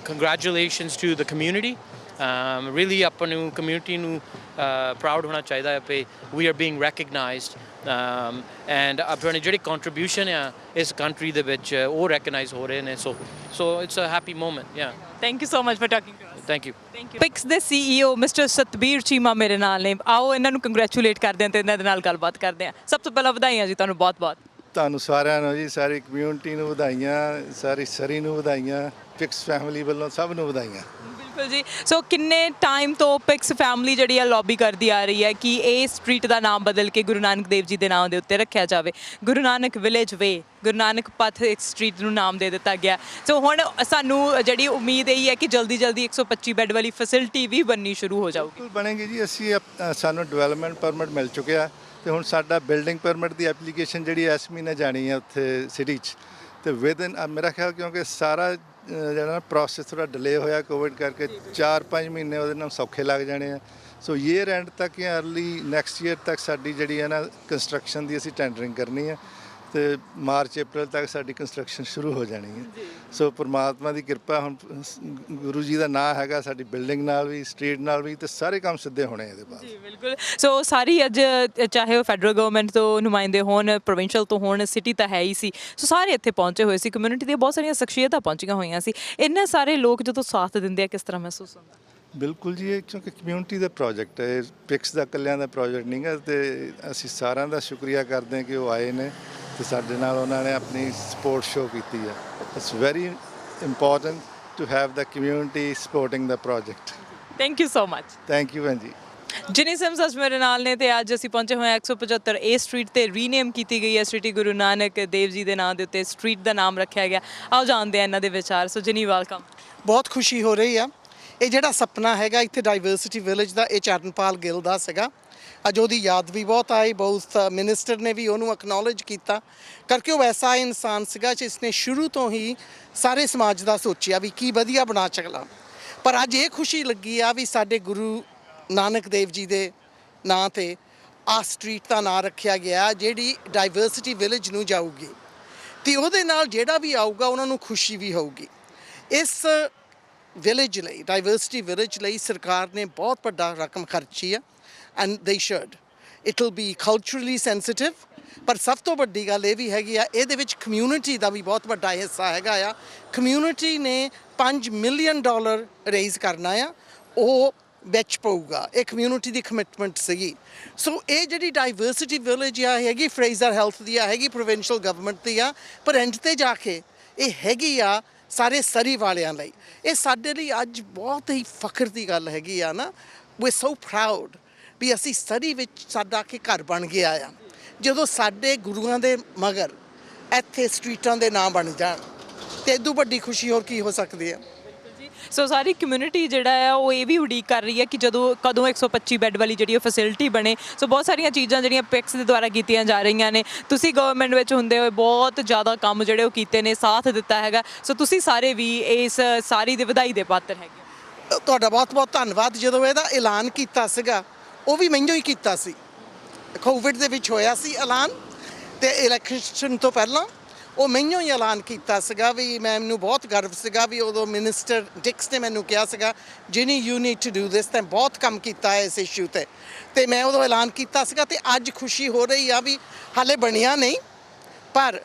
congratulations to the community. Really apanu community nu proud hona chahiਦਾ ਹੈ ਕਿ we are being recognized and ਆਪਣੀ ਜਿਹੜੀ contribution ਹੈ ਇਸ country ਦੇ ਵਿੱਚ ਉਹ recognize ਹੋ ਰਹੇ ਨੇ so it's a happy moment. Yeah. Thank you so much for talking to us. Thank you. PICS ਦੇ CEO ਮਿਸਟਰ ਸਤਬੀਰ ਚੀਮਾ ਮੇਰੇ ਨਾਲ ਨੇ ਆਓ ਇਹਨਾਂ ਨੂੰ ਕੰਗ੍ਰੈਚੁਲੇਟ ਕਰਦੇ ਹਾਂ ਤੇ ਇਹਨਾਂ ਦੇ ਨਾਲ ਗੱਲਬਾਤ ਕਰਦੇ ਹਾਂ ਸਭ ਤੋਂ ਪਹਿਲਾਂ ਵਧਾਈਆਂ ਜੀ ਤੁਹਾਨੂੰ ਬਹੁਤ-ਬਹੁਤ ਤੁਹਾਨੂੰ ਸਾਰਿਆਂ ਨੂੰ ਜੀ ਸਾਰੀ ਕਮਿਊਨਿਟੀ ਨੂੰ ਵਧਾਈਆਂ ਸਾਰੀ ਸਰੀ ਨੂੰ ਵਧਾਈਆਂ ਪਿਕਸ ਫੈਮਿਲੀ ਵੱਲੋਂ ਸਭ ਨੂੰ ਵਧਾਈਆਂ ਬਿਲਕੁਲ ਜੀ ਸੋ ਕਿੰਨੇ ਟਾਈਮ ਤੋਂ ਪਿਕਸ ਫੈਮਿਲੀ ਜਿਹੜੀ ਆ ਲੌਬੀ ਕਰਦੀ ਆ ਰਹੀ ਹੈ ਕਿ ਇਹ ਸਟਰੀਟ ਦਾ ਨਾਮ ਬਦਲ ਕੇ ਗੁਰੂ ਨਾਨਕ ਦੇਵ ਜੀ ਦੇ ਨਾਮ ਦੇ ਉੱਤੇ ਰੱਖਿਆ ਜਾਵੇ ਗੁਰੂ ਨਾਨਕ ਵਿਲੇਜ ਵੇ ਗੁਰੂ ਨਾਨਕ ਪਥ ਇੱਕ ਸਟਰੀਟ ਨੂੰ ਨਾਮ ਦੇ ਦਿੱਤਾ ਗਿਆ ਸੋ ਹੁਣ ਸਾਨੂੰ ਜਿਹੜੀ ਉਮੀਦ ਇਹੀ ਹੈ ਕਿ ਜਲਦੀ 125 ਬੈੱਡ ਵਾਲੀ ਫੈਸਿਲਿਟੀ ਵੀ ਬਣਨੀ ਸ਼ੁਰੂ ਹੋ ਜਾਊਗੀ ਬਣੇਗੀ ਜੀ ਅਸੀਂ ਸਾਨੂੰ ਡਿਵੈਲਪਮੈਂਟ ਪਰਮਿਟ ਮਿਲ ਚੁੱਕਿਆ ਤੇ ਹੁਣ ਸਾਡਾ ਬਿਲਡਿੰਗ ਪਰਮਿਟ ਦੀ ਐਪਲੀਕੇਸ਼ਨ ਜਿਹੜੀ ਇਸ ਮਹੀਨੇ ਜਾਣੀ ਹੈ ਉੱਥੇ ਸਿਟੀ 'ਚ ਤੇ ਵਿਦਨ ਮੇਰਾ ਖਿਆਲ ਕਿਉਂਕਿ ਸਾਰਾ ਜਿਹੜਾ ਪ੍ਰੋਸੈਸ ਥੋੜ੍ਹਾ ਡਿਲੇ ਹੋਇਆ ਕੋਵਿਡ ਕਰਕੇ 4-5 ਮਹੀਨੇ ਉਹਦੇ ਨਾਲ ਸੌਖੇ ਲੱਗ ਜਾਣੇ ਆ ਸੋ ਈਅਰ ਐਂਡ ਤੱਕ ਜਾਂ ਅਰਲੀ ਨੈਕਸਟ ਈਅਰ ਤੱਕ ਸਾਡੀ ਜਿਹੜੀ ਹੈ ਨਾ ਕੰਸਟਰਕਸ਼ਨ ਦੀ ਅਸੀਂ ਟੈਂਡਰਿੰਗ ਕਰਨੀ ਹੈ ਤੇ ਮਾਰਚ ਅਪ੍ਰੈਲ ਤੱਕ ਸਾਡੀ ਕੰਸਟਰਕਸ਼ਨ ਸ਼ੁਰੂ ਹੋ ਜਾਣੀ ਹੈ ਸੋ ਪਰਮਾਤਮਾ ਦੀ ਕਿਰਪਾ ਹੁਣ ਗੁਰੂ ਜੀ ਦਾ ਨਾਮ ਹੈਗਾ ਸਾਡੀ ਬਿਲਡਿੰਗ ਨਾਲ ਵੀ ਸਟਰੀਟ ਨਾਲ ਵੀ ਤੇ ਸਾਰੇ ਕੰਮ ਸਿੱਧੇ ਹੋਣੇ ਇਹਦੇ ਬਾਅਦ ਜੀ ਬਿਲਕੁਲ ਸੋ ਸਾਰੀ ਅੱਜ ਚਾਹੇ ਉਹ ਫੈਡਰਲ ਗਵਰਨਮੈਂਟ ਤੋਂ ਨੁਮਾਇੰਦੇ ਹੋਣ ਪ੍ਰੋਵਿੰਸ਼ੀਅਲ ਤੋਂ ਹੋਣ ਸਿਟੀ ਤਾਂ ਹੈ ਹੀ ਸੀ ਸੋ ਸਾਰੇ ਇੱਥੇ ਪਹੁੰਚੇ ਹੋਏ ਸੀ ਕਮਿਊਨਿਟੀ ਦੀਆਂ ਬਹੁਤ ਸਾਰੀਆਂ ਸ਼ਖਸੀਅਤਾਂ ਪਹੁੰਚੀਆਂ ਹੋਈਆਂ ਸੀ ਇੰਨੇ ਸਾਰੇ ਲੋਕ ਜਦੋਂ ਸਾਥ ਦਿੰਦੇ ਆ ਕਿਸ ਤਰ੍ਹਾਂ ਮਹਿਸੂਸ ਹੁੰਦਾ ਬਿਲਕੁਲ ਜੀ ਇਹ ਕਿਉਂਕਿ ਕਮਿਊਨਿਟੀ ਦਾ ਪ੍ਰੋਜੈਕਟ ਹੈ ਪਿਕਸ ਦਾ ਇਕੱਲਿਆਂ ਦਾ ਪ੍ਰੋਜੈਕਟ ਨਹੀਂ ਗਾ ਤੇ ਅਸੀਂ ਸਾਰਿਆਂ ਦਾ ਸ਼ੁਕਰੀਆ ਕਰਦੇ ਹਾਂ ਕਿ ਉਹ ਆਏ ਨੇ ਤੇ ਸਾਡੇ ਨਾਲ ਉਹਨਾਂ ਨੇ ਆਪਣੀ ਸਪੋਰਟ ਸ਼ੋ ਕੀਤੀ ਹੈ it's very important to have the community supporting the project thank you so much thank you ਭੈਣ ਜੀ ਜਿਨੀ ਸਿਮਸ ਅੱਜ ਮੇਰੇ ਨਾਲ ਨੇ ਤੇ ਅੱਜ ਅਸੀਂ ਪਹੁੰਚੇ ਹੋਏ 175 ਏ ਸਟਰੀਟ ਤੇ ਰੀਨੇਮ ਕੀਤੀ ਗਈ ਹੈ ਸ੍ਰੀ ਗੁਰੂ ਨਾਨਕ ਦੇਵ ਜੀ ਦੇ ਨਾਮ ਦੇ ਉੱਤੇ ਸਟਰੀਟ ਦਾ ਨਾਮ ਰੱਖਿਆ ਗਿਆ ਆਓ ਜਾਣਦੇ ਹਾਂ ਇਹਨਾਂ ਦੇ ਵਿਚਾਰ ਸੋ ਜਿਨੀ ਵੈਲਕਮ ਬਹੁਤ ਖੁਸ਼ੀ ਹੋ ਰਹੀ ਆ ਇਹ ਜਿਹੜਾ ਸੁਪਨਾ ਹੈਗਾ ਇੱਥੇ ਡਾਈਵਰਸਿਟੀ ਵਿਲੇਜ ਦਾ ਇਹ ਚਰਨਪਾਲ ਗਿੱਲ ਦਾ ਸੀਗਾ ਅੱਜ ਉਹਦੀ ਯਾਦ ਵੀ ਬਹੁਤ ਆਈ ਬਹੁਤ ਮਿਨਿਸਟਰ ਨੇ ਵੀ ਉਹਨੂੰ ਐਕਨੋਲੇਜ ਕੀਤਾ ਕਰਕੇ ਉਹ ਐਸਾ ਇਨਸਾਨ ਸੀਗਾ ਜਿਸਨੇ ਸ਼ੁਰੂ ਤੋਂ ਹੀ ਸਾਰੇ ਸਮਾਜ ਦਾ ਸੋਚਿਆ ਵੀ ਕੀ ਵਧੀਆ ਬਣਾ ਸਕਦਾ ਪਰ ਅੱਜ ਇਹ ਖੁਸ਼ੀ ਲੱਗੀ ਆ ਵੀ ਸਾਡੇ ਗੁਰੂ ਨਾਨਕ ਦੇਵ ਜੀ ਦੇ ਨਾਂ 'ਤੇ ਆ ਸਟਰੀਟ ਦਾ ਨਾਂ ਰੱਖਿਆ ਗਿਆ ਜਿਹੜੀ ਡਾਈਵਰਸਿਟੀ ਵਿਲੇਜ ਨੂੰ ਜਾਊਗੀ ਅਤੇ ਉਹਦੇ ਨਾਲ ਜਿਹੜਾ ਵੀ ਆਊਗਾ ਉਹਨਾਂ ਨੂੰ ਖੁਸ਼ੀ ਵੀ ਹੋਊਗੀ ਇਸ ਵਿਲੇਜ ਲਈ ਡਾਈਵਰਸਿਟੀ ਵਿਲੇਜ ਲਈ ਸਰਕਾਰ ਨੇ ਬਹੁਤ ਵੱਡਾ ਰਕਮ ਖਰਚੀ ਆ ਐਂਡ ਦੇ should it will be culturally sensitive ਪਰ ਸਭ ਤੋਂ ਵੱਡੀ ਗੱਲ ਇਹ ਵੀ ਹੈਗੀ ਆ ਇਹਦੇ ਵਿੱਚ ਕਮਿਊਨਿਟੀ ਦਾ ਵੀ ਬਹੁਤ ਵੱਡਾ ਹਿੱਸਾ ਹੈਗਾ ਆ ਕਮਿਊਨਿਟੀ ਨੇ $5 ਮਿਲੀਅਨ ਰੇਜ਼ ਕਰਨਾ ਆ ਉਹ ਵਿੱਚ ਪਊਗਾ ਇਹ ਕਮਿਊਨਿਟੀ ਦੀ ਕਮਿਟਮੈਂਟ ਸੀਗੀ ਸੋ ਇਹ ਜਿਹੜੀ ਡਾਈਵਰਸਿਟੀ ਵਿਲੇਜ ਆ ਹੈਗੀ ਫਰੇਜ਼ਰ ਹੈਲਥ ਦੀ ਆ ਹੈਗੀ ਪ੍ਰੋਵਿੰਸ਼ੀਅਲ ਗਵਰਨਮੈਂਟ ਦੀ ਆ ਪਰ ਐਂਡ 'ਤੇ ਜਾ ਕੇ ਇਹ ਹੈਗੀ ਆ ਸਾਰੇ ਸਰੀ ਵਾਲਿਆਂ ਲਈ ਇਹ ਸਾਡੇ ਲਈ ਅੱਜ ਬਹੁਤ ਹੀ ਫਖਰ ਦੀ ਗੱਲ ਹੈਗੀ ਆ ਨਾ ਵੀ ਸੋ ਪ੍ਰਾਊਡ ਵੀ ਅਸੀਂ ਸਰੀ ਵਿੱਚ ਸਾਡਾ ਕਿ ਘਰ ਬਣ ਗਿਆ ਆ ਜਦੋਂ ਸਾਡੇ ਗੁਰੂਆਂ ਦੇ ਮਗਰ ਇੱਥੇ ਸਟਰੀਟਾਂ ਦੇ ਨਾਂ ਬਣ ਜਾਣ ਅਤੇ ਇਦੋਂ ਵੱਡੀ ਖੁਸ਼ੀ ਹੋਰ ਕੀ ਹੋ ਸਕਦੀ ਆ ਸੋ ਸਾਰੀ ਕਮਿਊਨਿਟੀ ਜਿਹੜਾ ਹੈ ਉਹ ਇਹ ਵੀ ਉਡੀਕ ਕਰ ਰਹੀ ਹੈ ਕਿ ਕਦੋਂ 125 ਬੈੱਡ ਵਾਲੀ ਜਿਹੜੀ ਉਹ ਫੈਸਿਲਿਟੀ ਬਣੇ। ਸੋ ਬਹੁਤ ਸਾਰੀਆਂ ਚੀਜ਼ਾਂ ਜਿਹੜੀਆਂ ਪਿਕਸ ਦੇ ਦੁਆਰਾ ਕੀਤੀਆਂ ਜਾ ਰਹੀਆਂ ਨੇ। ਤੁਸੀਂ ਗਵਰਨਮੈਂਟ ਵਿੱਚ ਹੁੰਦੇ ਹੋਏ ਬਹੁਤ ਜ਼ਿਆਦਾ ਕੰਮ ਜਿਹੜੇ ਉਹ ਕੀਤੇ ਨੇ, ਸਾਥ ਦਿੱਤਾ ਹੈਗਾ। ਸੋ ਤੁਸੀਂ ਸਾਰੇ ਵੀ ਇਸ ਸਾਰੀ ਦੇ ਵਧਾਈ ਦੇ ਪਾਤਰ ਹੈਗੇ। ਤੁਹਾਡਾ ਬਹੁਤ ਬਹੁਤ ਧੰਨਵਾਦ। ਜਦੋਂ ਇਹਦਾ ਐਲਾਨ ਕੀਤਾ ਸੀਗਾ ਉਹ ਵੀ ਮੈਨੂੰ ਹੀ ਕੀਤਾ ਸੀ, ਕੋਵਿਡ ਦੇ ਵਿੱਚ ਹੋਇਆ ਸੀ ਐਲਾਨ, ਤੇ ਇਲੈਕਸ਼ਨ ਤੋਂ ਪਹਿਲਾਂ ਉਹ ਮੈਨੂੰ ਹੀ ਐਲਾਨ ਕੀਤਾ ਸੀਗਾ ਵੀ ਮੈਨੂੰ ਬਹੁਤ ਗਰਵ ਸੀਗਾ ਵੀ ਉਦੋਂ ਮਿਨਿਸਟਰ ਡਿਕਸ ਨੇ ਮੈਨੂੰ ਕਿਹਾ ਸੀਗਾ Jini you need to do this, ਤਾਂ ਬਹੁਤ ਕੰਮ ਕੀਤਾ ਹੈ ਇਸ ਇਸ਼ੂ ਤੇ ਮੈਂ ਉਦੋਂ ਐਲਾਨ ਕੀਤਾ ਸੀਗਾ। ਤੇ ਅੱਜ ਖੁਸ਼ੀ ਹੋ ਰਹੀ ਆ ਵੀ ਹਾਲੇ ਬਣਿਆ ਨਹੀਂ, ਪਰ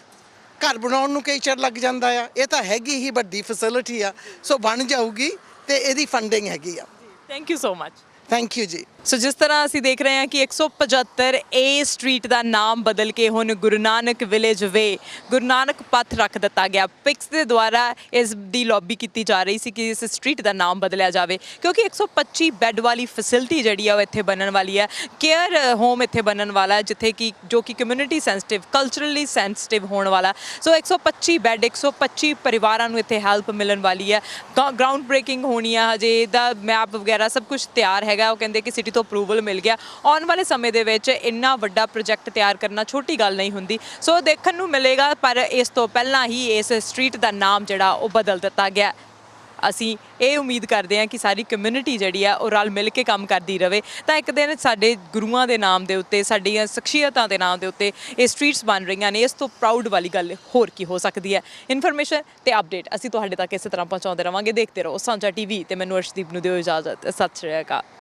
ਘਰ ਬਣਾਉਣ ਨੂੰ ਕਈ ਚਿਰ ਲੱਗ ਜਾਂਦਾ ਆ। ਇਹ ਤਾਂ ਹੈਗੀ ਹੀ ਵੱਡੀ ਫੈਸਿਲਿਟੀ ਆ, ਸੋ ਬਣ ਜਾਊਗੀ ਤੇ ਇਹਦੀ ਫੰਡਿੰਗ ਹੈਗੀ ਆ। Thank you so much. Thank you ਜੀ। ਸੋ ਜਿਸ ਤਰ੍ਹਾਂ ਅਸੀਂ ਦੇਖ ਰਹੇ ਹਾਂ ਕਿ 175 ਏ ਸਟਰੀਟ ਦਾ ਨਾਮ ਬਦਲ ਕੇ ਹੁਣ ਗੁਰੂ ਨਾਨਕ ਵਿਲੇਜ ਵੇ, ਗੁਰੂ ਨਾਨਕ ਪਥ ਰੱਖ ਦਿੱਤਾ ਗਿਆ। ਪਿਕਸ ਦੇ ਦੁਆਰਾ ਇਸ ਦੀ ਲੌਬੀ ਕੀਤੀ ਜਾ ਰਹੀ ਸੀ ਕਿ ਇਸ ਸਟਰੀਟ ਦਾ ਨਾਮ ਬਦਲਿਆ ਜਾਵੇ, ਕਿਉਂਕਿ 125 ਬੈੱਡ ਵਾਲੀ ਫੈਸਿਲਿਟੀ ਜਿਹੜੀ ਆ ਉਹ ਇੱਥੇ ਬਣਨ ਵਾਲੀ ਹੈ। ਕੇਅਰ ਹੋਮ ਇੱਥੇ ਬਣਨ ਵਾਲਾ, ਜਿੱਥੇ ਕਿ ਜੋ ਕਿ ਕਮਿਊਨਿਟੀ ਸੈਂਸਿਟਿਵ, ਕਲਚਰਲੀ ਸੈਂਸਿਟਿਵ ਹੋਣ ਵਾਲਾ। ਸੋ 125 ਬੈੱਡ, 125 ਪਰਿਵਾਰਾਂ ਨੂੰ ਇੱਥੇ ਹੈਲਪ ਮਿਲਣ ਵਾਲੀ ਹੈ। ਗਰਾਊਂਡ ਬ੍ਰੇਕਿੰਗ ਹੋਣੀ ਆ, ਹਜੇ ਇਹਦਾ ਮੈਪ ਵਗੈਰਾ ਸਭ ਕੁਝ ਤਿਆਰ ਹੈਗਾ। ਉਹ ਕਹਿੰਦੇ ਕਿ ਸਿਟੀ ਤੋਂ ਅਪਰੂਵਲ ਮਿਲ ਗਿਆ। ਆਉਣ ਵਾਲੇ ਸਮੇਂ ਦੇ ਵਿੱਚ ਇੰਨਾ ਵੱਡਾ ਪ੍ਰੋਜੈਕਟ ਤਿਆਰ ਕਰਨਾ ਛੋਟੀ ਗੱਲ ਨਹੀਂ ਹੁੰਦੀ। ਸੋ ਦੇਖਣ ਨੂੰ ਮਿਲੇਗਾ, ਪਰ ਇਸ ਤੋਂ ਪਹਿਲਾਂ ਹੀ ਇਸ ਸਟਰੀਟ ਦਾ ਨਾਮ ਜਿਹੜਾ ਉਹ ਬਦਲ ਦਿੱਤਾ ਗਿਆ। ਅਸੀਂ ਇਹ ਉਮੀਦ ਕਰਦੇ ਹਾਂ ਕਿ ਸਾਰੀ ਕਮਿਊਨਿਟੀ ਜਿਹੜੀ ਆ ਉਹ ਰਲ ਮਿਲ ਕੇ ਕੰਮ ਕਰਦੀ ਰਹੇ, ਤਾਂ ਇੱਕ ਦਿਨ ਸਾਡੇ ਗੁਰੂਆਂ ਦੇ ਨਾਮ ਦੇ ਉੱਤੇ, ਸਾਡੀਆਂ ਸ਼ਖਸੀਅਤਾਂ ਦੇ ਨਾਮ ਦੇ ਉੱਤੇ ਇਹ ਸਟਰੀਟਸ ਬਣ ਰਹੀਆਂ ਨੇ। ਇਸ ਤੋਂ ਪ੍ਰਾਊਡ ਵਾਲੀ ਗੱਲ ਹੋਰ ਕੀ ਹੋ ਸਕਦੀ ਹੈ। ਇਨਫੋਰਮੇਸ਼ਨ ਤੇ ਅਪਡੇਟ ਅਸੀਂ ਤੁਹਾਡੇ ਤੱਕ ਇਸੇ ਤਰ੍ਹਾਂ ਪਹੁੰਚਾਉਂਦੇ ਰਹਾਂਗੇ। ਦੇਖਦੇ ਰਹੋ ਸਾਂਝਾ ਟੀਵੀ, ਤੇ ਮੈਨੂੰ ਅਰਸ਼ਦੀਪ ਨੂੰ ਦਿਓ ਇਜਾਜ਼ਤ। ਸਤਿ ਸ਼੍ਰੀ ਅਕਾਲ।